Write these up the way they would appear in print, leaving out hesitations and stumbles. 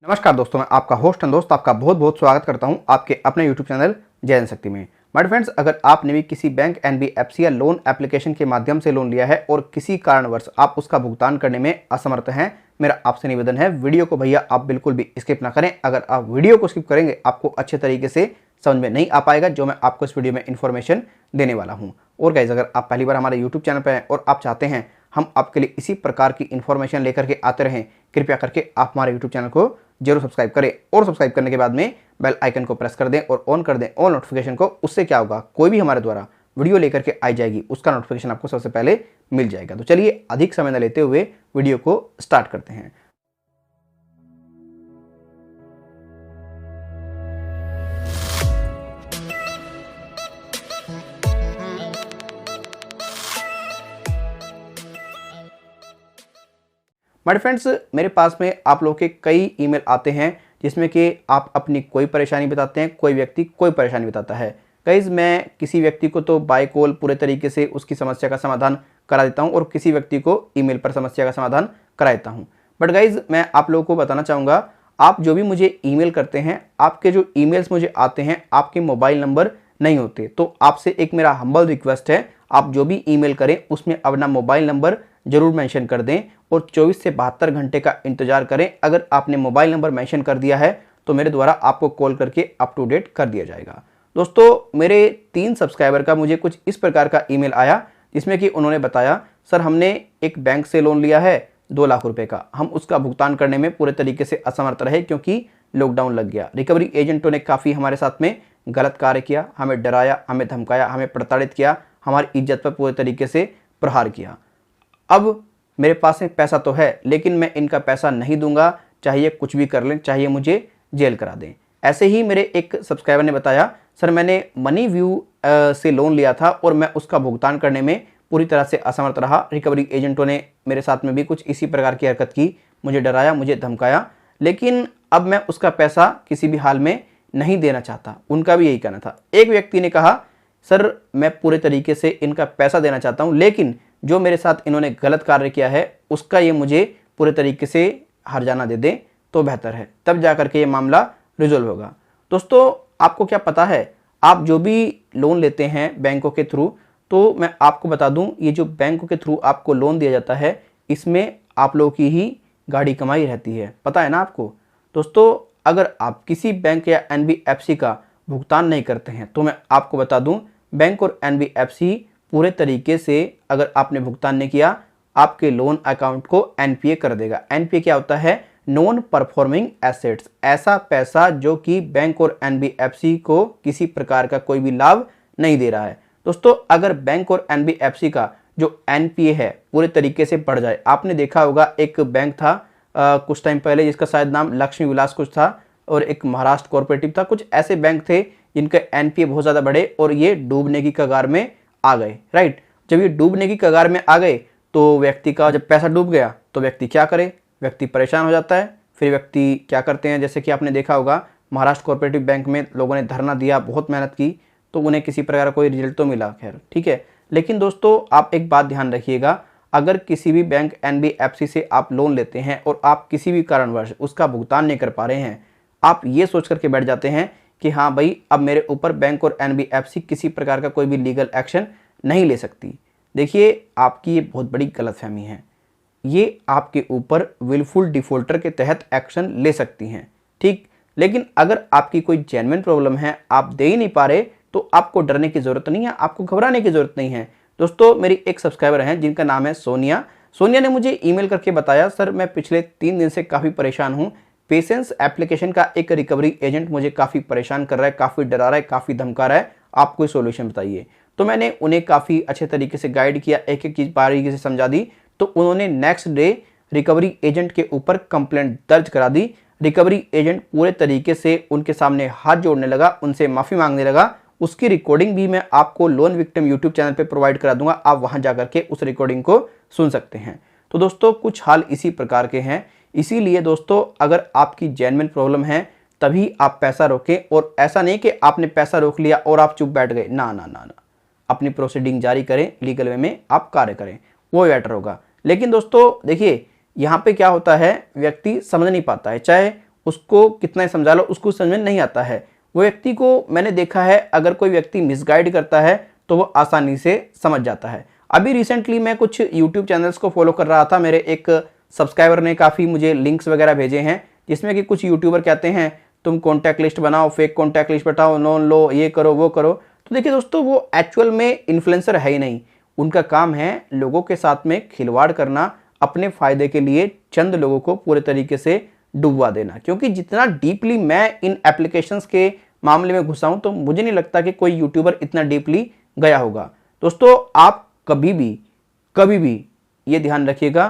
नमस्कार दोस्तों, मैं आपका होस्ट एंड दोस्त आपका बहुत बहुत स्वागत करता हूं आपके अपने यूट्यूब चैनल जय जन शक्ति में। माय फ्रेंड्स, अगर आपने भी किसी बैंक, एनबीएफसी या लोन एप्लीकेशन के माध्यम से लोन लिया है और किसी कारणवश आप उसका भुगतान करने में असमर्थ हैं, मेरा आपसे निवेदन है वीडियो को भैया आप बिल्कुल भी स्किप ना करें। अगर आप वीडियो को स्किप करेंगे आपको अच्छे तरीके से समझ में नहीं आ पाएगा जो मैं आपको इस वीडियो में इन्फॉर्मेशन देने वाला हूँ। और गाइस, अगर आप पहली बार हमारे यूट्यूब चैनल पर हैं और आप चाहते हैं हम आपके लिए इसी प्रकार की इन्फॉर्मेशन लेकर के आते रहें, कृपया करके आप हमारे यूट्यूब चैनल को जरूर सब्सक्राइब करें और सब्सक्राइब करने के बाद में बेल आइकन को प्रेस कर दें और ऑन कर दें ऑल नोटिफिकेशन को। उससे क्या होगा, कोई भी हमारे द्वारा वीडियो लेकर के आई जाएगी उसका नोटिफिकेशन आपको सबसे पहले मिल जाएगा। तो चलिए अधिक समय न लेते हुए वीडियो को स्टार्ट करते हैं। माय फ्रेंड्स, मेरे पास में आप लोगों के कई ईमेल आते हैं जिसमें कि आप अपनी कोई परेशानी बताते हैं, कोई व्यक्ति कोई परेशानी बताता है। गाइस, मैं किसी व्यक्ति को तो बाय कॉल पूरे तरीके से उसकी समस्या का समाधान करा देता हूं और किसी व्यक्ति को ईमेल पर समस्या का समाधान करा देता हूं। बट गाइस, मैं आप लोगों को बताना चाहूँगा, आप जो भी मुझे ईमेल करते हैं, आपके जो ईमेल्स मुझे आते हैं आपके मोबाइल नंबर नहीं होते। तो आपसे एक मेरा हम्बल रिक्वेस्ट है, आप जो भी ईमेल करें उसमें अपना मोबाइल नंबर जरूर मेंशन कर दें और 24 से 72 घंटे का इंतजार करें। अगर आपने मोबाइल नंबर मेंशन कर दिया है तो मेरे द्वारा आपको कॉल करके अप टू डेट कर दिया जाएगा। दोस्तों, मेरे 3 सब्सक्राइबर का मुझे कुछ इस प्रकार का ईमेल आया जिसमें कि उन्होंने बताया, सर हमने एक बैंक से लोन लिया है 2 लाख रुपए का, हम उसका भुगतान करने में पूरे तरीके से असमर्थ रहे क्योंकि लॉकडाउन लग गया। रिकवरी एजेंटों ने काफ़ी हमारे साथ में गलत कार्य किया, हमें डराया, हमें धमकाया, हमें प्रताड़ित किया, हमारी इज्जत पर पूरे तरीके से प्रहार किया। अब मेरे पास में पैसा तो है लेकिन मैं इनका पैसा नहीं दूंगा, चाहिए कुछ भी कर लें, चाहिए मुझे जेल करा दें। ऐसे ही मेरे एक सब्सक्राइबर ने बताया, सर मैंने मनी व्यू से लोन लिया था और मैं उसका भुगतान करने में पूरी तरह से असमर्थ रहा। रिकवरी एजेंटों ने मेरे साथ में भी कुछ इसी प्रकार की हरकत की, मुझे डराया, मुझे धमकाया, लेकिन अब मैं उसका पैसा किसी भी हाल में नहीं देना चाहता। उनका भी यही कहना था। एक व्यक्ति ने कहा, सर मैं पूरे तरीके से इनका पैसा देना चाहता हूँ लेकिन जो मेरे साथ इन्होंने गलत कार्य किया है उसका ये मुझे पूरे तरीके से हर्जाना दे दें तो बेहतर है, तब जा करके ये मामला रिजॉल्व होगा। दोस्तों, आपको क्या पता है, आप जो भी लोन लेते हैं बैंकों के थ्रू, तो मैं आपको बता दूं, ये जो बैंकों के थ्रू आपको लोन दिया जाता है इसमें आप लोगों की ही गाड़ी कमाई रहती है, पता है ना आपको। दोस्तों, अगर आप किसी बैंक या एनबीएफसी का भुगतान नहीं करते हैं तो मैं आपको बता दूं, बैंक और एनबीएफसी पूरे तरीके से अगर आपने भुगतान नहीं किया आपके लोन अकाउंट को एनपीए कर देगा। एनपीए क्या होता है? नॉन परफॉर्मिंग एसेट्स, ऐसा पैसा जो कि बैंक और एनबीएफसी को किसी प्रकार का कोई भी लाभ नहीं दे रहा है। दोस्तों, अगर बैंक और एनबीएफसी का जो एनपीए है पूरे तरीके से बढ़ जाए, आपने देखा होगा एक बैंक था कुछ टाइम पहले जिसका शायद नाम लक्ष्मी विलास कुछ था और एक महाराष्ट्र कोऑपरेटिव था, कुछ ऐसे बैंक थे जिनके एनपीए बहुत ज़्यादा बढ़े और ये डूबने की कगार में आ गए। राइट, जब ये डूबने की कगार में आ गए तो व्यक्ति का जब पैसा डूब गया तो व्यक्ति क्या करे, व्यक्ति परेशान हो जाता है। फिर व्यक्ति क्या करते हैं, जैसे कि आपने देखा होगा महाराष्ट्र कोऑपरेटिव बैंक में लोगों ने धरना दिया, बहुत मेहनत की, तो उन्हें किसी प्रकार का कोई रिजल्ट तो मिला, खैर ठीक है। लेकिन दोस्तों, आप एक बात ध्यान रखिएगा, अगर किसी भी बैंक एनबीएफसी से आप लोन लेते हैं और आप किसी भी कारणवश उसका भुगतान नहीं कर पा रहे हैं, आप ये सोच करके बैठ जाते हैं कि हाँ भाई, अब मेरे ऊपर बैंक और एनबीएफसी किसी प्रकार का कोई भी लीगल एक्शन नहीं ले सकती। देखिए, आपकी ये बहुत बड़ी गलतफहमी है। ये आपके ऊपर विलफुल डिफॉल्टर के तहत एक्शन ले सकती हैं, ठीक। लेकिन अगर आपकी कोई जेन्युइन प्रॉब्लम है, आप दे ही नहीं पा रहे, तो आपको डरने की ज़रूरत नहीं है, आपको घबराने की ज़रूरत नहीं है। दोस्तों, मेरी एक सब्सक्राइबर हैं जिनका नाम है सोनिया। सोनिया ने मुझे ईमेल करके बताया, सर मैं पिछले 3 दिन से काफ़ी परेशान हूँ, पेशेंस एप्लीकेशन का एक रिकवरी एजेंट मुझे काफ़ी परेशान कर रहा है, काफ़ी डरा रहा है, काफ़ी धमका रहा है, आप कोई सोल्यूशन बताइए। तो मैंने उन्हें काफ़ी अच्छे तरीके से गाइड किया, एक एक चीज़ बारीकी से समझा दी। तो उन्होंने नेक्स्ट डे रिकवरी एजेंट के ऊपर कंप्लेंट दर्ज करा दी। रिकवरी एजेंट पूरे तरीके से उनके सामने हाथ जोड़ने लगा, उनसे माफ़ी मांगने लगा। उसकी रिकॉर्डिंग भी मैं आपको लोन विक्टिम यूट्यूब चैनल पर प्रोवाइड करा दूंगा, आप वहाँ जा करके उस रिकॉर्डिंग को सुन सकते हैं। तो दोस्तों, कुछ हाल इसी प्रकार के हैं। इसीलिए दोस्तों, अगर आपकी जेन्युइन प्रॉब्लम है तभी आप पैसा रोकें, और ऐसा नहीं कि आपने पैसा रोक लिया और आप चुप बैठ गए, ना ना ना ना, अपनी प्रोसीडिंग जारी करें, लीगल वे में आप कार्य करें, वो बेटर होगा। लेकिन दोस्तों देखिए, यहाँ पे क्या होता है, व्यक्ति समझ नहीं पाता है, चाहे उसको कितना ही समझा लो उसको समझ में नहीं आता है। वो व्यक्ति को मैंने देखा है, अगर कोई व्यक्ति मिसगाइड करता है तो वो आसानी से समझ जाता है। अभी रिसेंटली मैं कुछ यूट्यूब चैनल्स को फॉलो कर रहा था, मेरे एक सब्सक्राइबर ने काफ़ी मुझे लिंक्स वगैरह भेजे हैं, जिसमें कि कुछ यूट्यूबर कहते हैं तुम कॉन्टैक्ट लिस्ट बनाओ, फेक कॉन्टैक्ट लिस्ट बताओ, लोन लो, ये करो वो करो। तो देखिए दोस्तों, वो एक्चुअल में इन्फ्लुएंसर है ही नहीं। उनका काम है लोगों के साथ में खिलवाड़ करना, अपने फायदे के लिए चंद लोगों को पूरे तरीके से डुबवा देना। क्योंकि जितना डीपली मैं इन एप्लीकेशंस के मामले में घुसा हूं, तो मुझे नहीं लगता कि कोई यूट्यूबर इतना डीपली गया होगा। दोस्तों, आप कभी भी ये ध्यान रखिएगा,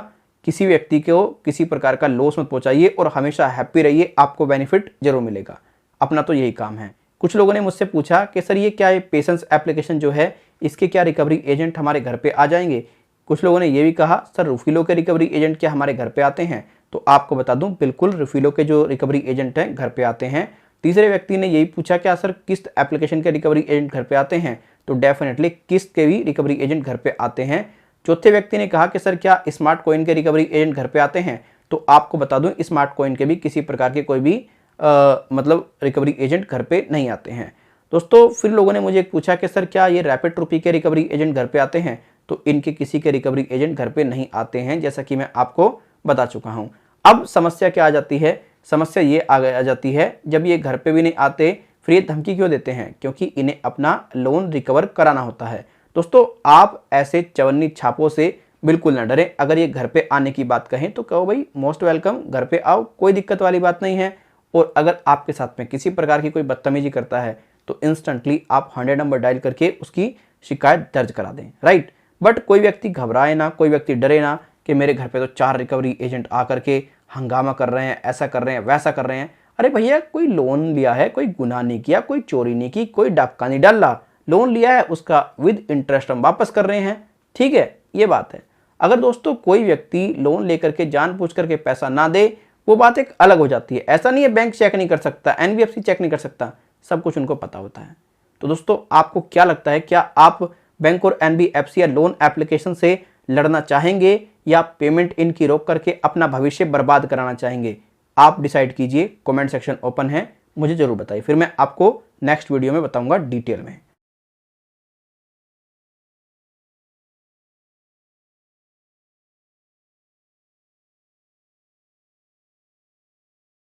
किसी व्यक्ति को किसी प्रकार का लॉस मत पहुंचाइए और हमेशा हैप्पी रहिए, आपको बेनिफिट जरूर मिलेगा। अपना तो यही काम है। कुछ लोगों ने मुझसे पूछा कि सर ये क्या है पेशेंस एप्लीकेशन जो है, इसके क्या रिकवरी एजेंट हमारे घर पे आ जाएंगे। कुछ लोगों ने ये भी कहा सर रुफिलो के रिकवरी एजेंट क्या हमारे घर पे आते हैं। तो आपको बता दूं, बिल्कुल रुफिलो के जो रिकवरी एजेंट हैं घर पे आते हैं। तीसरे व्यक्ति ने यही पूछा क्या सर किस्त एप्लीकेशन के रिकवरी एजेंट घर पे आते हैं। तो डेफिनेटली किस्त के भी रिकवरी एजेंट घर पे आते हैं। चौथे व्यक्ति ने कहा कि सर क्या स्मार्ट कॉइन के रिकवरी एजेंट घर पे आते हैं। तो आपको बता दूं, स्मार्ट कॉइन के भी किसी प्रकार के कोई भी मतलब रिकवरी एजेंट घर पे नहीं आते हैं। दोस्तों, फिर लोगों ने मुझे पूछा कि सर क्या ये रैपिड रुपी के रिकवरी एजेंट घर पे आते हैं। तो इनके किसी के रिकवरी एजेंट घर पे नहीं आते हैं, जैसा कि मैं आपको बता चुका हूं। अब समस्या क्या आ जाती है, समस्या ये आ जाती है जब ये घर पे भी नहीं आते, फिर ये धमकी क्यों देते हैं, क्योंकि इन्हें अपना लोन रिकवर कराना होता है। दोस्तों, आप ऐसे चवन्नी छापों से बिल्कुल ना डरें। अगर ये घर पे आने की बात कहें तो कहो भाई मोस्ट वेलकम, घर पे आओ, कोई दिक्कत वाली बात नहीं है। और अगर आपके साथ में किसी प्रकार की कोई बदतमीजी करता है तो इंस्टेंटली आप 100 नंबर डायल करके उसकी शिकायत दर्ज करा दें, राइट। बट कोई व्यक्ति घबराए ना, कोई व्यक्ति डरे ना कि मेरे घर पे तो 4 रिकवरी एजेंट आकर के हंगामा कर रहे हैं, ऐसा कर रहे हैं, वैसा कर रहे हैं। अरे भैया, कोई लोन लिया है, कोई गुनाह नहीं किया, कोई चोरी नहीं की, कोई डाका नहीं डाला, लोन लिया है उसका विद इंटरेस्ट हम वापस कर रहे हैं, ठीक है, ये बात है। अगर दोस्तों कोई व्यक्ति लोन लेकर के जानबूझ करके पैसा ना दे, वो बात एक अलग हो जाती है। ऐसा नहीं है बैंक चेक नहीं कर सकता, एनबीएफसी चेक नहीं कर सकता, सब कुछ उनको पता होता है। तो दोस्तों, आपको क्या लगता है, क्या आप बैंक और एनबीएफसी या लोन एप्लीकेशन से लड़ना चाहेंगे या पेमेंट इनकी रोक करके अपना भविष्य बर्बाद कराना चाहेंगे? आप डिसाइड कीजिए, कमेंट सेक्शन ओपन है, मुझे जरूर बताइए, फिर मैं आपको नेक्स्ट वीडियो में बताऊंगा डिटेल में।